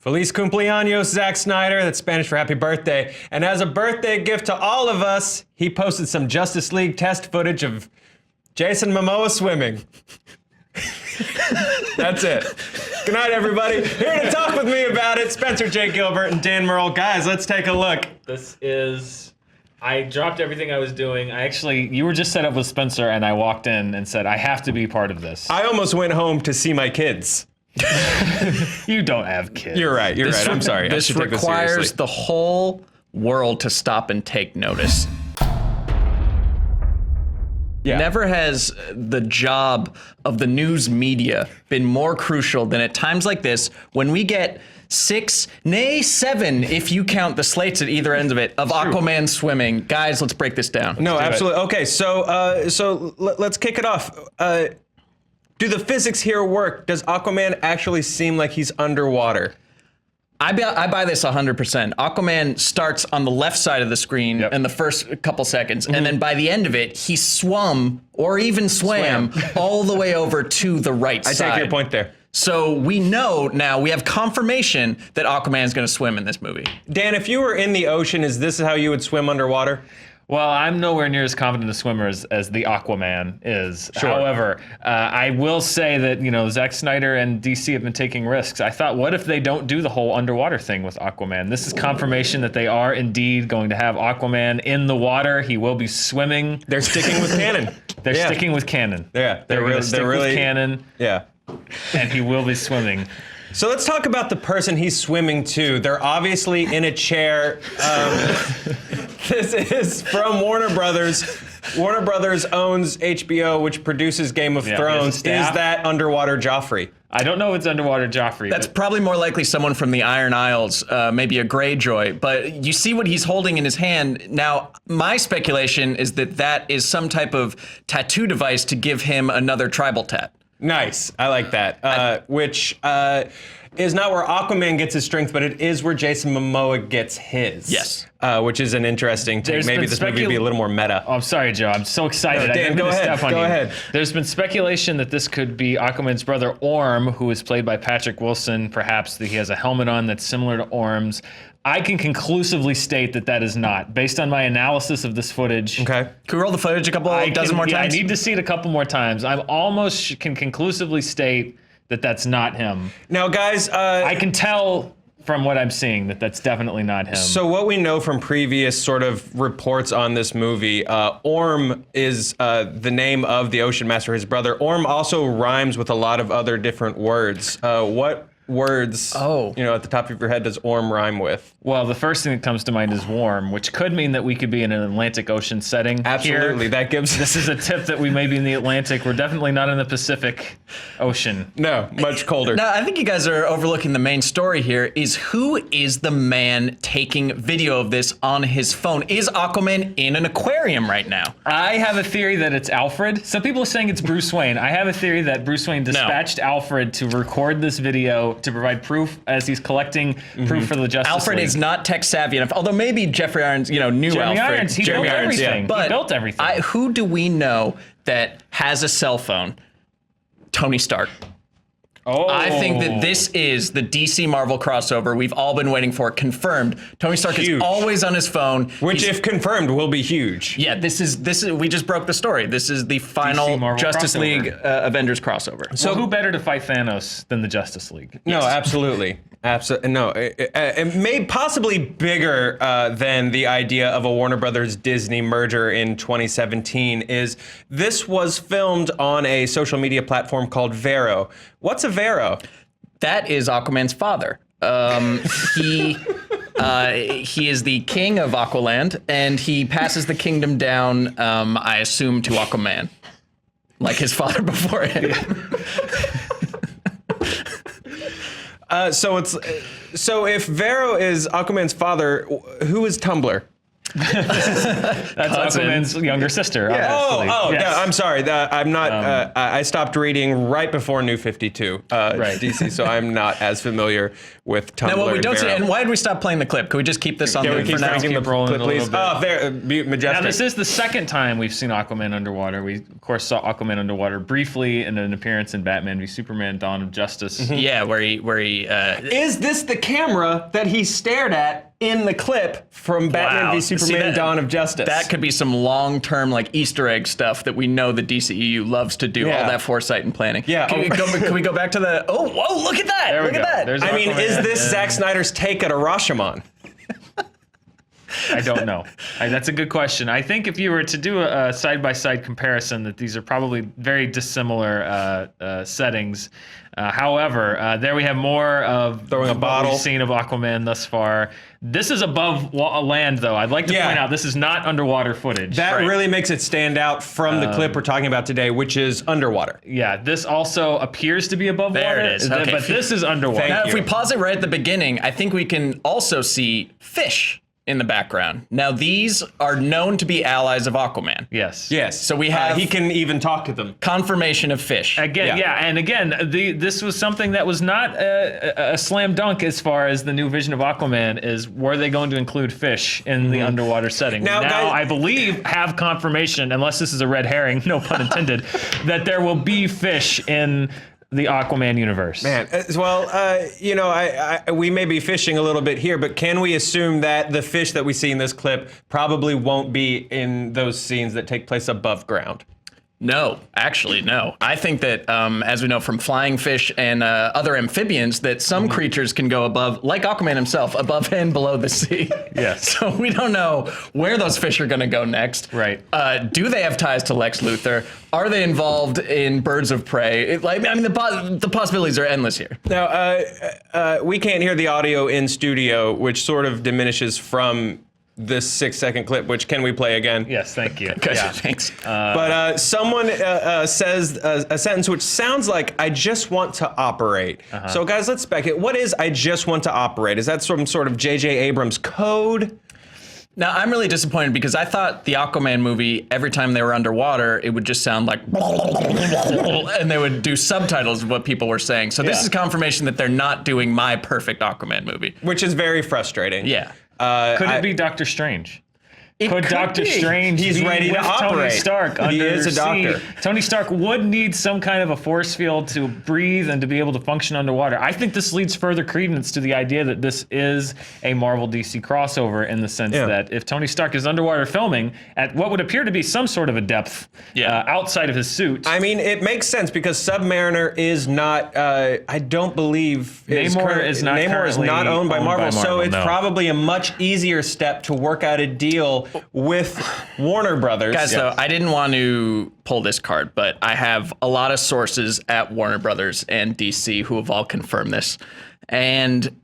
Feliz cumpleaños, Zack Snyder. That's Spanish for happy birthday. And as a birthday gift to all of us, he posted some Justice League test footage of Jason Momoa swimming. That's it. Good night, everybody. Here to talk with me about it, Spencer J. Gilbert and Dan Merle. Guys, let's take a look. I dropped everything I was doing. You were just set up with Spencer, and I walked in and said, I have to be part of this. I almost went home to see my kids. You don't have kids. You're right. I'm sorry. This requires the whole world to stop and take notice. Yeah. Never has the job of the news media been more crucial than at times like this when we get 6, nay 7, if you count the slates at either end of it, of Aquaman swimming. Guys, let's break this down. No, absolutely. Okay, so let's kick it off. Do the physics here work? Does Aquaman actually seem like he's underwater? I buy this 100%. Aquaman starts on the left side of the screen in the first couple seconds, and then by the end of it, he swam or even swam all the way over to the right side. I take your point there. So we know now, we have confirmation that Aquaman's going to swim in this movie. Dan, if you were in the ocean, is this how you would swim underwater? Well, I'm nowhere near as confident a swimmer as the Aquaman is. Sure. However, I will say that, Zack Snyder and DC have been taking risks. I thought, what if they don't do the whole underwater thing with Aquaman? This is confirmation that they are indeed going to have Aquaman in the water. He will be swimming. They're sticking with canon. They're sticking with canon. Yeah, They're going to stick with canon. Yeah. And he will be swimming. So let's talk about the person he's swimming to. They're obviously in a chair. This is from Warner Brothers. Warner Brothers owns HBO, which produces Game of Thrones. Is that underwater Joffrey? I don't know if it's underwater Joffrey. That's probably more likely someone from the Iron Isles, maybe a Greyjoy. But you see what he's holding in his hand. Now, my speculation is that that is some type of tattoo device to give him another tribal tat. Nice. I like that. Which is not where Aquaman gets his strength, but it is where Jason Momoa gets his. Yes. Which is an interesting take. Maybe this movie would be a little more meta. Oh, I'm sorry, Joe. I'm so excited. No, Dan, go ahead. There's been speculation that this could be Aquaman's brother Orm, who is played by Patrick Wilson. Perhaps that he has a helmet on that's similar to Orm's. I can conclusively state that that is not, based on my analysis of this footage. Okay. Can we roll the footage a dozen more times? I need to see it a couple more times. I almost can conclusively state that that's not him. Now, guys, I can tell from what I'm seeing that that's definitely not him. So what we know from previous sort of reports on this movie, Orm is the name of the Ocean Master, his brother. Orm also rhymes with a lot of other different words. What words, at the top of your head does Orm rhyme with? Well, the first thing that comes to mind is warm, which could mean that we could be in an Atlantic Ocean setting. Absolutely, this is a tip that we may be in the Atlantic. We're definitely not in the Pacific Ocean. No, much colder. Now, I think you guys are overlooking the main story here, is who is the man taking video of this on his phone? Is Aquaman in an aquarium right now? I have a theory that it's Alfred. Some people are saying it's Bruce Wayne. I have a theory that Bruce Wayne dispatched Alfred to record this video to provide proof as he's collecting proof for the Justice Alfred League. is not tech savvy enough, although maybe Jeffrey Irons, knew Jeremy Alfred. Irons, he built everything. But he built everything. Who do we know that has a cell phone? Tony Stark. Oh. I think that this is the DC Marvel crossover we've all been waiting for, confirmed. Tony Stark is always on his phone. Which, if confirmed, will be huge. Yeah, this is we just broke the story. This is the final Justice League Avengers crossover. So who better to fight Thanos than the Justice League? No, absolutely. No, it may possibly bigger than the idea of a Warner Brothers Disney merger in 2017 is this was filmed on a social media platform called Vero. What's a Vero? That is Aquaman's father. He is the king of Aqualand, and he passes the kingdom down, I assume, to Aquaman, like his father before him. So if Vero is Aquaman's father, who is Tumblr? That's Cousin. Aquaman's younger sister. Oh, obviously. Yes. I'm sorry. I'm not. I stopped reading right before New 52 DC, so I'm not as familiar with Tumblr. Now, what we and don't see, Vero. and why did we stop playing the clip? Can we just keep this on Can there we keep for now? cranking Keep the rolling clip, a little please? bit. Oh, there, majestic. Now, this is the second time we've seen Aquaman underwater. We, of course, saw Aquaman underwater briefly in an appearance in Batman v Superman: Dawn of Justice. Yeah, where he Is this the camera that he stared at in the clip from Batman Wow. v See, Superman: that- Dawn of Justice? that could be some long-term like Easter egg stuff that we know the DCEU loves to do. Yeah. All that foresight and planning. Yeah. Can we go back to the? Oh, whoa! Look at that! There we Look at go. that! There's I mean, is Aquaman this and- Zack Snyder's take at a Rashomon? I don't know. That's a good question. I think if you were to do a side-by-side comparison, that these are probably very dissimilar settings. However, there we have more of Throwing a what bottle. we've seen of Aquaman thus far. This is above land, though. I'd like to Yeah. point out this is not underwater footage. That Right. really makes it stand out from the clip we're talking about today, which is underwater. Yeah, this also appears to be above There water. it is. Okay. But this is underwater. Thank Now, you. if we pause it right at the beginning, I think we can also see fish in the background. Now, these are known to be allies of Aquaman. Yes. Yes. So we have- he can even talk to them. Confirmation of fish. Again, Yeah. yeah, and again, this was something that was not a slam dunk as far as the new vision of Aquaman is. Were they going to include fish in the underwater setting? Now, guys- I believe, have confirmation, unless this is a red herring, no pun intended, that there will be fish in the Aquaman universe. Man, well, we may be fishing a little bit here, but can we assume that the fish that we see in this clip probably won't be in those scenes that take place above ground? No, actually, no. I think that, as we know from flying fish and other amphibians, that some creatures can go above, like Aquaman himself, above and below the sea. Yes. So we don't know where those fish are going to go next. Right. Do they have ties to Lex Luthor? Are they involved in Birds of Prey? The possibilities are endless here. Now, we can't hear the audio in studio, which sort of diminishes from this 6-second clip, which can we play again? Yes, thank you. Thanks. But someone says a sentence which sounds like, I just want to operate. So guys, let's back it. What is I just want to operate? Is that some sort of J.J. Abrams code? Now, I'm really disappointed because I thought the Aquaman movie, every time they were underwater, it would just sound like and they would do subtitles of what people were saying. So this Yeah. is confirmation that they're not doing my perfect Aquaman movie. Which is very frustrating. Yeah. Could it be Doctor Strange? Could could Doctor be. Strange He's be ready to with Tony operate. Stark He under is a sea? doctor. Tony Stark would need some kind of a force field to breathe and to be able to function underwater. I think this leads further credence to the idea that this is a Marvel DC crossover in the sense Yeah. that if Tony Stark is underwater filming at what would appear to be some sort of a depth outside of his suit. I mean, it makes sense because Submariner is not. I don't believe Namor is not currently owned by owned by Marvel, so Marvel, it's no. probably a much easier step to work out a deal with Warner Brothers. Guys, though, I didn't want to pull this card, but I have a lot of sources at Warner Brothers and DC who have all confirmed this. And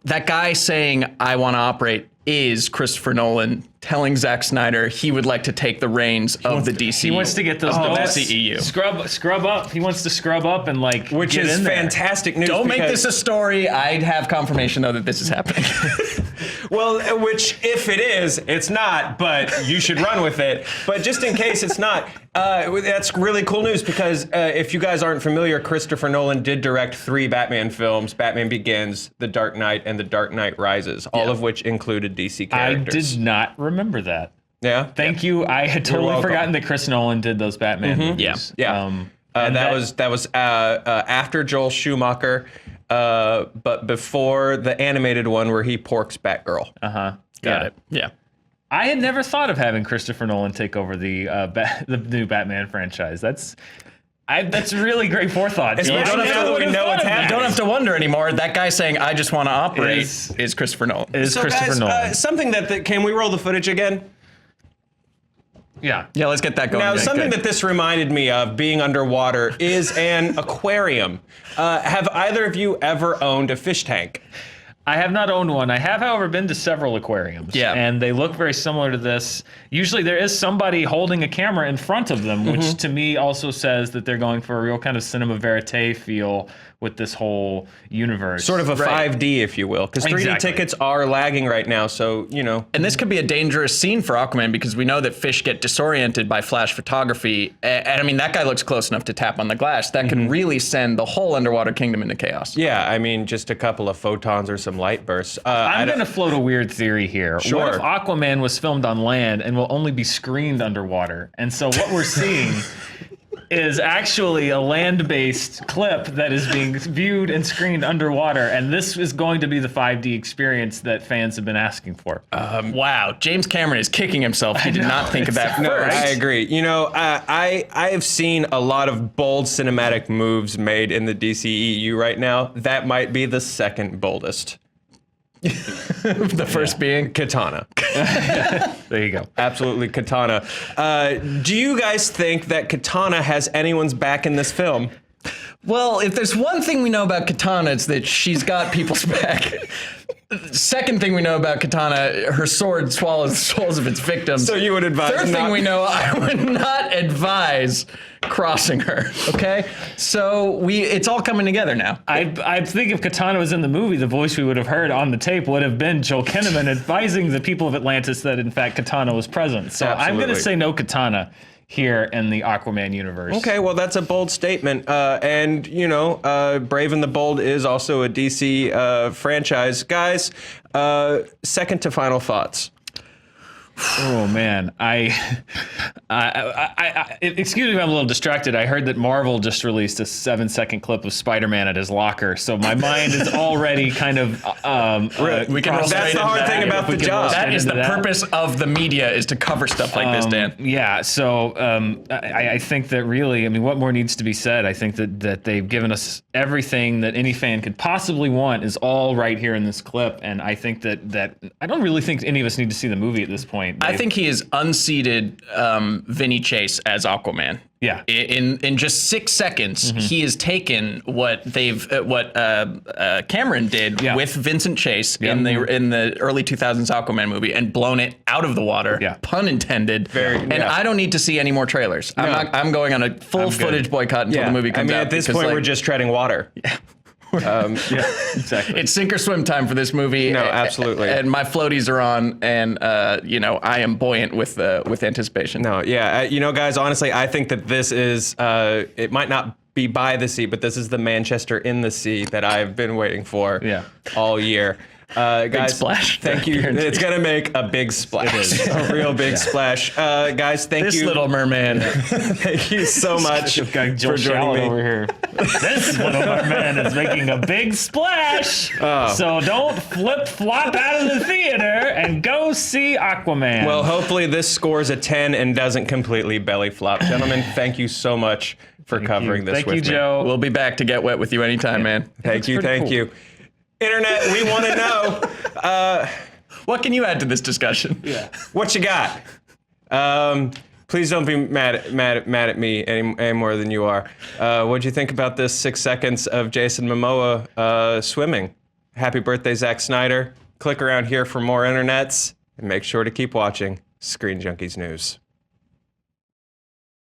that guy saying, I want to operate, is Christopher Nolan telling Zack Snyder he would like to take the reins of the DC. he wants to get those that's- DCEU. scrub up. He wants to scrub up and which get is in there. fantastic news. Don't make because- this a story. I'd have confirmation, though, that this is happening. Well, which if it is, it's not, but you should run with it. But just in case it's not, that's really cool news because if you guys aren't familiar, Christopher Nolan did direct 3 Batman films: Batman Begins, The Dark Knight, and The Dark Knight Rises, all of which included DC I characters. did not remember that. Yeah. Thank you. I had totally welcome. forgotten that Chris Nolan did those Batman movies. Yeah. And that was after Joel Schumacher, but before the animated one where he porks Batgirl. Got it. Yeah. I had never thought of having Christopher Nolan take over the new Batman franchise. That's really great forethought. Especially I now never that we would've know thought it's of that. happening. Don't have to wonder anymore. That guy saying, I just want to operate is Christopher Nolan. Is So Christopher guys, Nolan. something that can we roll the footage again? Yeah. Yeah, let's get that going. Now, Yeah, something good. that this reminded me of being underwater is an aquarium. Have either of you ever owned a fish tank? I have not owned one. I have, however, been to several aquariums. Yeah. And they look very similar to this. Usually there is somebody holding a camera in front of them, which to me also says that they're going for a real kind of cinema verite feel with this whole universe. Sort of a 5D, if you will, because 3D Exactly. tickets are lagging right now. So, you know. And this could be a dangerous scene for Aquaman because we know that fish get disoriented by flash photography. And I mean, that guy looks close enough to tap on the glass. That can really send the whole underwater kingdom into chaos. Yeah, I mean, just a couple of photons or some light bursts. I'm going to float a weird theory here. Sure. What if Aquaman was filmed on land and will only be screened underwater? And so what we're seeing is actually a land-based clip that is being viewed and screened underwater, and this is going to be the 5D experience that fans have been asking for. Wow, James Cameron is kicking himself. He did not think of that No, first. I agree. You know, I have seen a lot of bold cinematic moves made in the DCEU right now. That might be the second boldest. The first being Katana. There you go. Absolutely Katana. Do you guys think that Katana has anyone's back in this film? Well, if there's one thing we know about Katana, it's that she's got people's back. Second thing we know about Katana, her sword swallows the souls of its victims. So you would advise Third thing not- we know, I would not advise crossing her. Okay, so it's all coming together now. I think if Katana was in the movie, the voice we would have heard on the tape would have been Joel Kinnaman advising the people of Atlantis that, in fact, Katana was present. So I'm going to Absolutely. say no Katana here in the Aquaman universe. Okay, well, that's a bold statement. And, you know, Brave and the Bold is also a DC franchise. Guys, second to final thoughts. Oh man, excuse me if I'm a little distracted. I heard that Marvel just released a 7-second clip of Spider-Man at his locker, so my mind is already kind of. We can roll That's straight the hard into thing that. about If we the can roll job. straight That is into the that. purpose of the media, is to cover stuff like this, Dan. Yeah, so I think that really, I mean, what more needs to be said? I think that they've given us everything that any fan could possibly want is all right here in this clip, and I think that I don't really think any of us need to see the movie at this point. I think he is unseated Vinny Chase as Aquaman. Yeah. In just 6 seconds, he has taken what Cameron did Yeah. with Vincent Chase Yeah. in the early 2000s Aquaman movie and blown it out of the water. Yeah. Pun intended. And yeah. I don't need to see any more trailers. I'm going on a full footage boycott until the movie comes out. I mean, at this because, point, like, we're just treading water. yeah, exactly. it's sink or swim time for this movie. No, absolutely. And my floaties are on, and I am buoyant with anticipation. No, yeah. You know, guys, honestly, I think that this is, it might not be by the sea, but this is the Manchester in the sea that I've been waiting for all year. Guys, splash. thank you. It's going to make a big splash. A real big splash. Guys, thank This you. little merman. Thank you so much We've got Joel for joining Shallow me. over here. This little man is making a big splash. So don't flip-flop out of the theater and go see Aquaman. Well, hopefully this scores a 10 and doesn't completely belly flop. Gentlemen, thank you so much for covering this Thank with you, me. Joe. We'll be back to get wet with you anytime, man. Thank you, pretty thank cool. you. Internet, we want to know. What can you add to this discussion? Yeah. What you got? Please don't be mad at me any more than you are. What'd you think about this 6 seconds of Jason Momoa swimming? Happy birthday, Zack Snyder. Click around here for more internets, and make sure to keep watching Screen Junkies News.